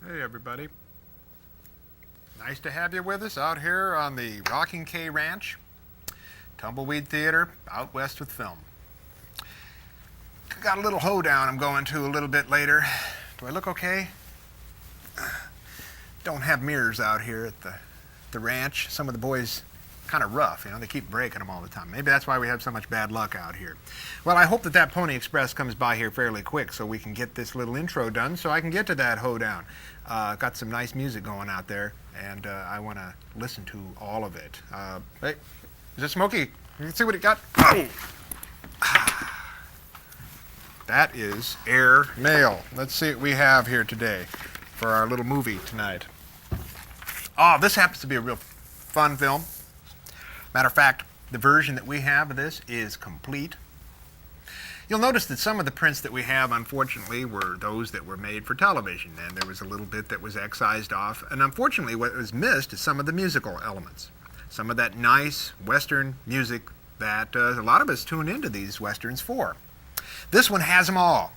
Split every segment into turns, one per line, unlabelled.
Hey everybody. Nice to have you with us out here on the Rocking K Ranch, Tumbleweed Theater, out west with film. Got a little hoedown I'm going to a little bit later. Do I look okay? Don't have mirrors out here at the ranch. Some of the boys kind of rough, they keep breaking them all the time. Maybe that's why we have so much bad luck out here. Well, I hope that Pony Express comes by here fairly quick so we can get this little intro done so I can get to that hoedown. Got some nice music going out there, and I want to listen to all of it. Hey, is it Smokey? You can see what he got? Oh! That is air mail. Let's see what we have here today for our little movie tonight. Oh, this happens to be a real fun film. Matter of fact, the version that we have of this is complete. You'll notice that some of the prints that we have, unfortunately, were those that were made for television, and there was a little bit that was excised off. And unfortunately, what was missed is some of the musical elements. Some of that nice Western music that a lot of us tune into these Westerns for. This one has them all.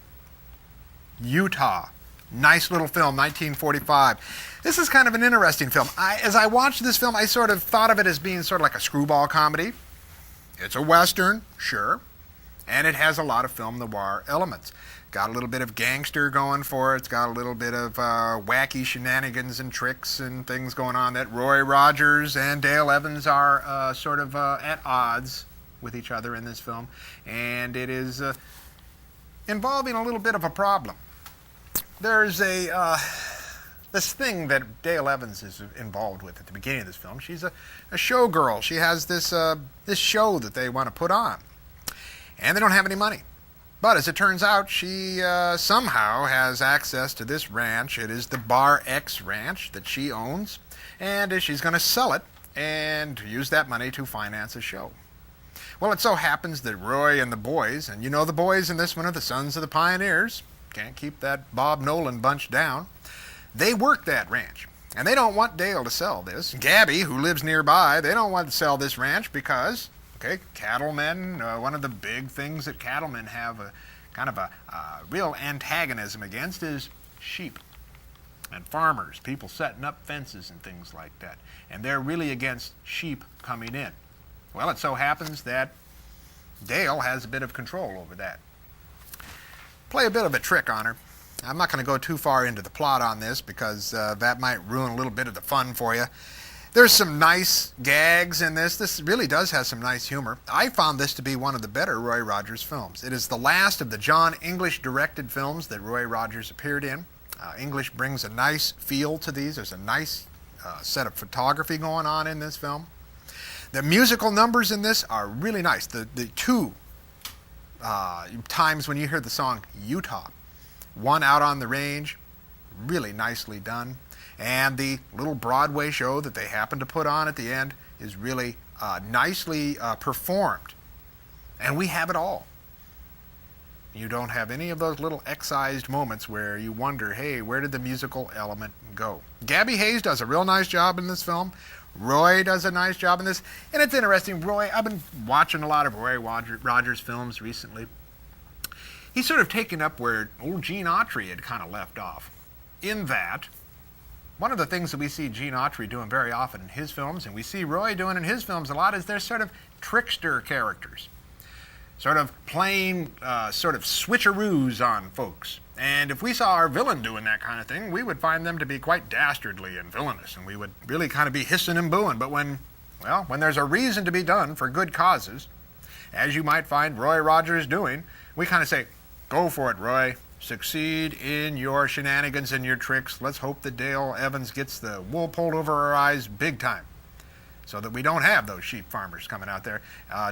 Utah. Nice little film, 1945. This is kind of an interesting film. As I watched this film, I sort of thought of it as being sort of like a screwball comedy. It's a Western, sure. And it has a lot of film noir elements. Got a little bit of gangster going for it. It's got a little bit of wacky shenanigans and tricks and things going on that Roy Rogers and Dale Evans are sort of at odds with each other in this film. And it is involving a little bit of a problem. There's this thing that Dale Evans is involved with at the beginning of this film. She's a showgirl. She has this show that they want to put on. And they don't have any money. But as it turns out, she somehow has access to this ranch. It is the Bar X Ranch that she owns. And she's going to sell it and use that money to finance a show. Well, it so happens that Roy and the boys, and the boys in this one are the Sons of the Pioneers. Can't keep that Bob Nolan bunch down. They work that ranch. And they don't want Dale to sell this. Gabby, who lives nearby, they don't want to sell this ranch because, cattlemen, one of the big things that cattlemen have a kind of a real antagonism against is sheep and farmers, people setting up fences and things like that. And they're really against sheep coming in. Well, it so happens that Dale has a bit of control over that. Play a bit of a trick on her. I'm not going to go too far into the plot on this because that might ruin a little bit of the fun for you. There's some nice gags in this. This really does have some nice humor. I found this to be one of the better Roy Rogers films. It is the last of the John English directed films that Roy Rogers appeared in. English brings a nice feel to these. There's a nice set of photography going on in this film. The musical numbers in this are really nice. The two times when you hear the song Utah, one out on the range, really nicely done. And the little Broadway show that they happen to put on at the end is really nicely performed. And we have it all. You don't have any of those little excised moments where you wonder, hey, where did the musical element go? Gabby Hayes does a real nice job in this film. Roy does a nice job in this. And it's interesting, I've been watching a lot of Roy Rogers films recently. He's sort of taken up where old Gene Autry had kind of left off. In that, one of the things that we see Gene Autry doing very often in his films, and we see Roy doing in his films a lot, is they're sort of trickster characters. Sort of playing sort of switcheroos on folks. And if we saw our villain doing that kind of thing, we would find them to be quite dastardly and villainous, and we would really kind of be hissing and booing. But when there's a reason to be done for good causes, as you might find Roy Rogers doing, we kind of say, go for it, Roy. Succeed in your shenanigans and your tricks. Let's hope that Dale Evans gets the wool pulled over our eyes big time so that we don't have those sheep farmers coming out there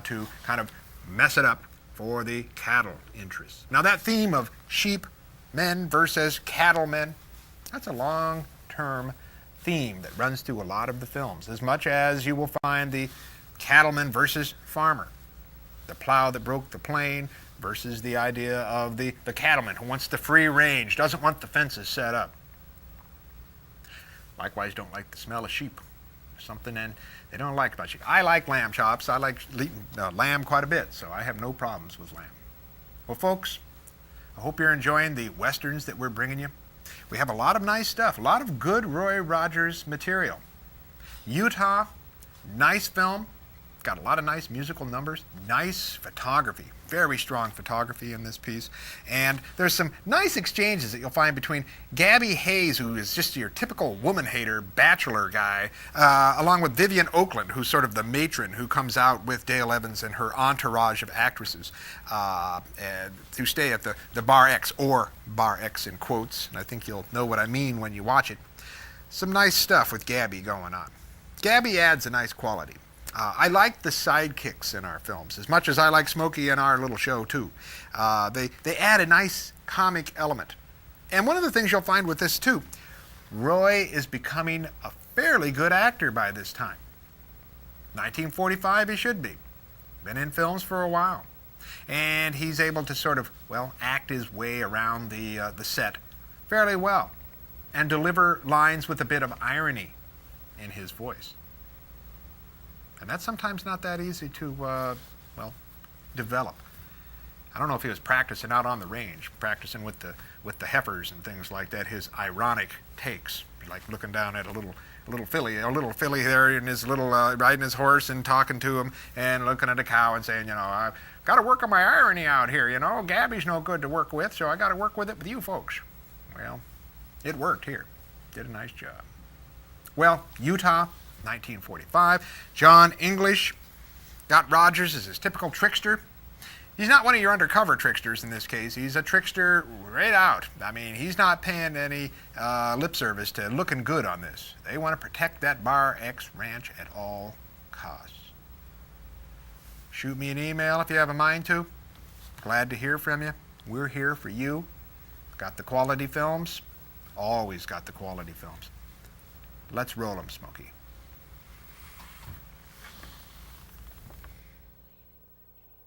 to kind of mess it up for the cattle interests. Now that theme of sheep men versus cattlemen, that's a long-term theme that runs through a lot of the films, as much as you will find the cattleman versus farmer, the plow that broke the plain versus the idea of the cattleman who wants the free range, doesn't want the fences set up. Likewise, don't like the smell of sheep. Something and they don't like about sheep. I like lamb chops. I like lamb quite a bit, so I have no problems with lamb. Well, folks, I hope you're enjoying the westerns that we're bringing you. We have a lot of nice stuff, a lot of good Roy Rogers material. Utah, nice film. Got a lot of nice musical numbers, nice photography, very strong photography in this piece. And there's some nice exchanges that you'll find between Gabby Hayes, who is just your typical woman hater, bachelor guy, along with Vivian Oakland, who's sort of the matron who comes out with Dale Evans and her entourage of actresses who stay at the Bar X, or Bar X in quotes. And I think you'll know what I mean when you watch it. Some nice stuff with Gabby going on. Gabby adds a nice quality. I like the sidekicks in our films as much as I like Smokey in our little show too. They add a nice comic element. And one of the things you'll find with this too, Roy is becoming a fairly good actor by this time. 1945 he should be. Been in films for a while. And he's able to sort of, well, act his way around the set fairly well and deliver lines with a bit of irony in his voice. And that's sometimes not that easy to, well, develop. I don't know if he was practicing out on the range, practicing with the heifers and things like that, his ironic takes, like looking down at a little filly there in his little, riding his horse and talking to him and looking at a cow and saying, I've got to work on my irony out here, Gabby's no good to work with, so I got to work with it with you folks. Well, it worked here. Did a nice job. Well, Utah, 1945. John English got Rogers as his typical trickster. He's not one of your undercover tricksters in this case. He's a trickster right out. I mean, he's not paying any lip service to looking good on this. They want to protect that Bar X ranch at all costs. Shoot me an email if you have a mind to. Glad to hear from you. We're here for you. Got the quality films. Always got the quality films. Let's roll them, Smokey.